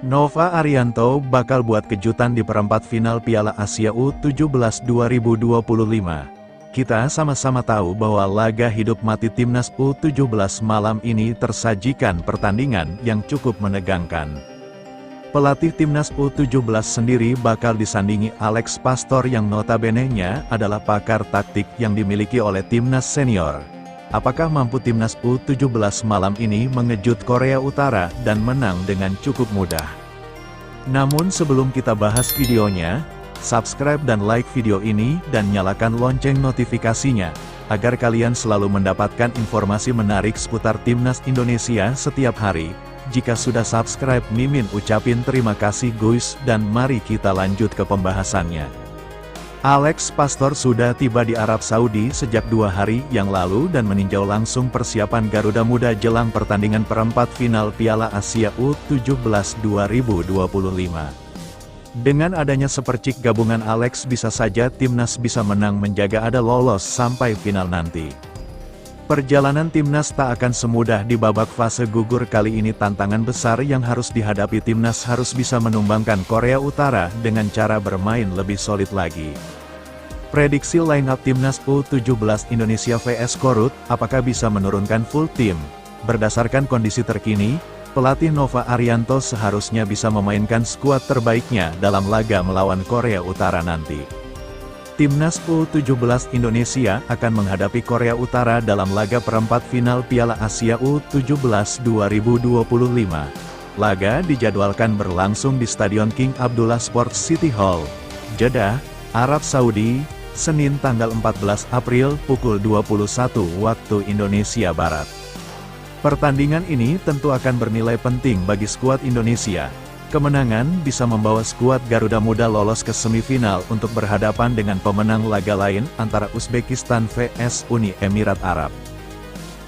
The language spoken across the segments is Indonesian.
Nova Arianto bakal buat kejutan di perempat final Piala Asia U17 2025. Kita sama-sama tahu bahwa laga hidup mati Timnas U17 malam ini tersajikan pertandingan yang cukup menegangkan. Pelatih Timnas U17 sendiri bakal disandingi Alex Pastor yang notabene-nya adalah pakar taktik yang dimiliki oleh Timnas Senior. Apakah mampu Timnas U17 malam ini mengejut Korea Utara dan menang dengan cukup mudah? Namun sebelum kita bahas videonya, subscribe dan like video ini dan nyalakan lonceng notifikasinya, agar kalian selalu mendapatkan informasi menarik seputar Timnas Indonesia setiap hari. Jika sudah subscribe, Mimin ucapin terima kasih guys, dan mari kita lanjut ke pembahasannya. Alex Pastor sudah tiba di Arab Saudi sejak 2 hari yang lalu dan meninjau langsung persiapan Garuda Muda jelang pertandingan perempat final Piala Asia U17 2025. Dengan adanya sepercik gabungan Alex, bisa saja Timnas bisa menang menjaga ada lolos sampai final nanti. Perjalanan Timnas tak akan semudah di babak fase gugur kali ini. Tantangan besar yang harus dihadapi Timnas harus bisa menumbangkan Korea Utara dengan cara bermain lebih solid lagi. Prediksi line up Timnas U17 Indonesia vs Korut, apakah bisa menurunkan full tim? Berdasarkan kondisi terkini, pelatih Nova Arianto seharusnya bisa memainkan skuad terbaiknya dalam laga melawan Korea Utara nanti. Timnas U17 Indonesia akan menghadapi Korea Utara dalam laga perempat final Piala Asia U17 2025. Laga dijadwalkan berlangsung di Stadion King Abdullah Sports City Hall, Jeddah, Arab Saudi, Senin tanggal 14 April pukul 21 waktu Indonesia Barat. Pertandingan ini tentu akan bernilai penting bagi skuad Indonesia. Kemenangan bisa membawa skuad Garuda Muda lolos ke semifinal untuk berhadapan dengan pemenang laga lain antara Uzbekistan vs Uni Emirat Arab.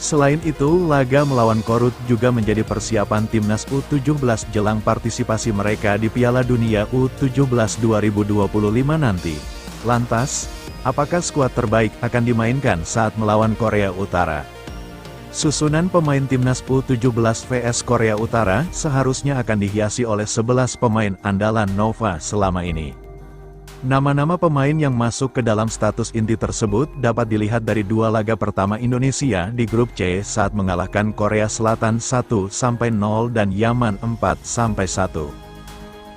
Selain itu, laga melawan Korut juga menjadi persiapan Timnas U17 jelang partisipasi mereka di Piala Dunia U17 2025 nanti. Lantas, apakah skuad terbaik akan dimainkan saat melawan Korea Utara? Susunan pemain Timnas U17 vs Korea Utara seharusnya akan dihiasi oleh 11 pemain andalan Nova selama ini. Nama-nama pemain yang masuk ke dalam status inti tersebut dapat dilihat dari 2 laga pertama Indonesia di grup C saat mengalahkan Korea Selatan 1-0 dan Yaman 4-1.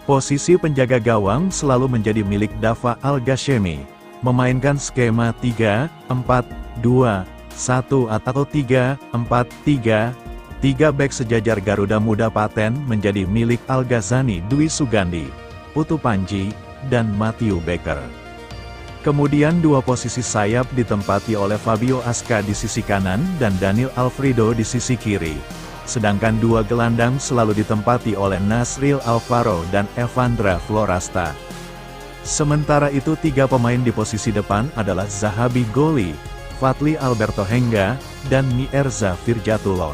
Posisi penjaga gawang selalu menjadi milik Dava Al-Ghashemi, memainkan skema 3-4-2. 1 atau 3-4-3, 3 bek sejajar Garuda Muda paten menjadi milik Al-Ghazani Dwi Sugandi, Putu Panji, dan Matthew Baker. Kemudian 2 posisi sayap ditempati oleh Fabio Aska di sisi kanan dan Daniel Alfredo di sisi kiri. Sedangkan 2 gelandang selalu ditempati oleh Nasril Alvaro dan Evandra Florasta. Sementara itu 3 pemain di posisi depan adalah Zahabi Goli, Fadli Alberto Hengga, dan Mierza Firjatullah.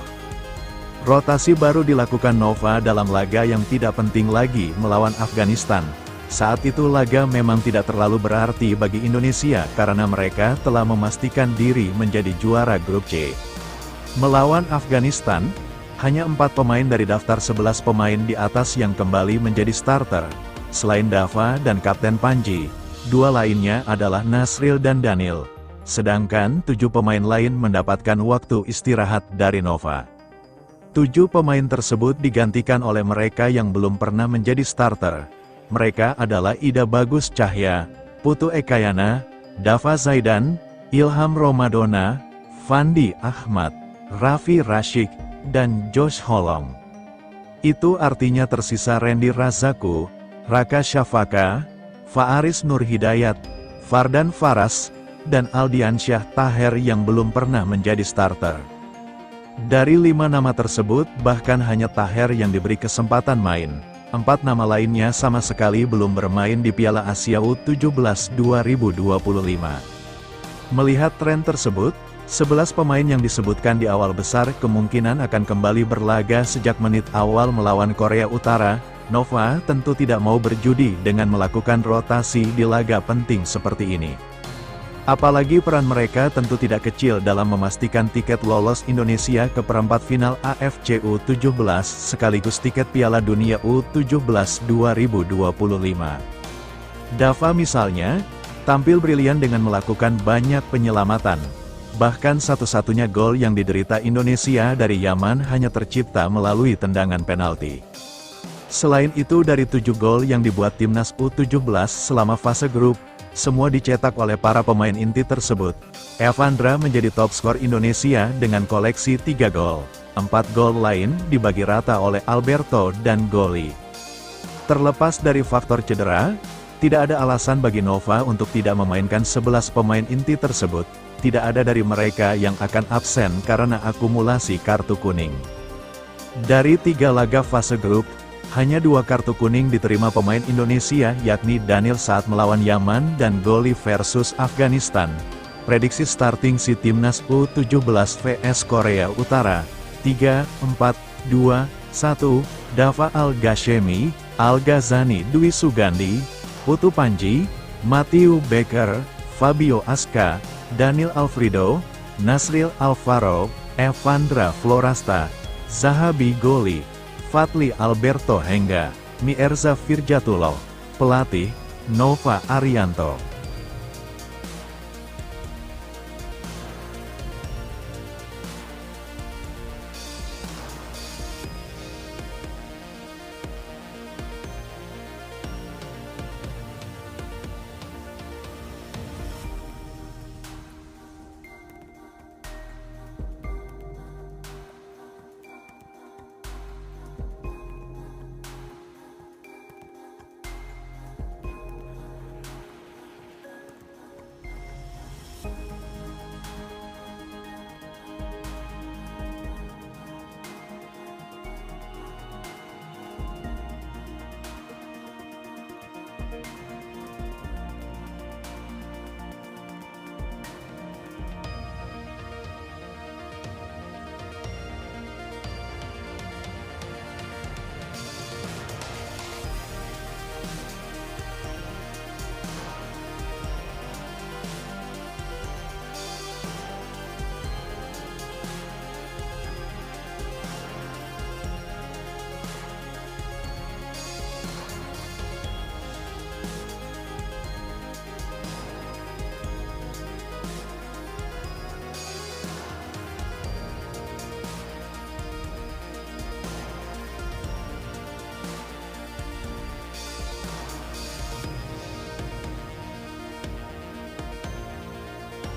Rotasi baru dilakukan Nova dalam laga yang tidak penting lagi melawan Afghanistan. Saat itu laga memang tidak terlalu berarti bagi Indonesia karena mereka telah memastikan diri menjadi juara grup C. Melawan Afghanistan, hanya 4 pemain dari daftar 11 pemain di atas yang kembali menjadi starter. Selain Dava dan Kapten Panji, 2 lainnya adalah Nasril dan Daniel. Sedangkan 7 pemain lain mendapatkan waktu istirahat dari Nova. 7 pemain tersebut digantikan oleh mereka yang belum pernah menjadi starter. Mereka adalah Ida Bagus Cahya, Putu Ekayana, Dava Zaidan, Ilham Romadona, Fandi Ahmad, Raffi Rashik, dan Josh Holong. Itu artinya tersisa Randy Razaku, Raka Shafaka, Faaris Nur Hidayat, Fardan Faras, dan Aldiansyah Taher yang belum pernah menjadi starter. Dari 5 nama tersebut, bahkan hanya Taher yang diberi kesempatan main. 4 nama lainnya sama sekali belum bermain di Piala Asia U17 2025. Melihat tren tersebut, 11 pemain yang disebutkan di awal besar kemungkinan akan kembali berlaga sejak menit awal melawan Korea Utara. Nova tentu tidak mau berjudi dengan melakukan rotasi di laga penting seperti ini. Apalagi peran mereka tentu tidak kecil dalam memastikan tiket lolos Indonesia ke perempat final AFC U17 sekaligus tiket Piala Dunia U17 2025. Dava misalnya, tampil brilian dengan melakukan banyak penyelamatan. Bahkan satu-satunya gol yang diderita Indonesia dari Yaman hanya tercipta melalui tendangan penalti. Selain itu dari 7 gol yang dibuat timnas U17 selama fase grup, semua dicetak oleh para pemain inti tersebut. Evandra menjadi top skor Indonesia dengan koleksi 3 gol. 4 gol lain dibagi rata oleh Alberto dan Goli. Terlepas dari faktor cedera, tidak ada alasan bagi Nova untuk tidak memainkan 11 pemain inti tersebut. Tidak ada dari mereka yang akan absen karena akumulasi kartu kuning. Dari 3 laga fase grup, hanya 2 kartu kuning diterima pemain Indonesia yakni Daniel saat melawan Yaman dan Goli versus Afghanistan. Prediksi starting si timnas U17 vs Korea Utara, 3, 4, 2, 1, Dava Al-Ghashemi, Al-Ghazani Dwi Sugandi, Putu Panji, Matthew Baker, Fabio Aska, Daniel Alfredo, Nasril Alvaro, Evandra Florasta, Zahabi Goli, Fadli Alberto Hengga, Mierza Firjatullah. Pelatih, Nova Arianto.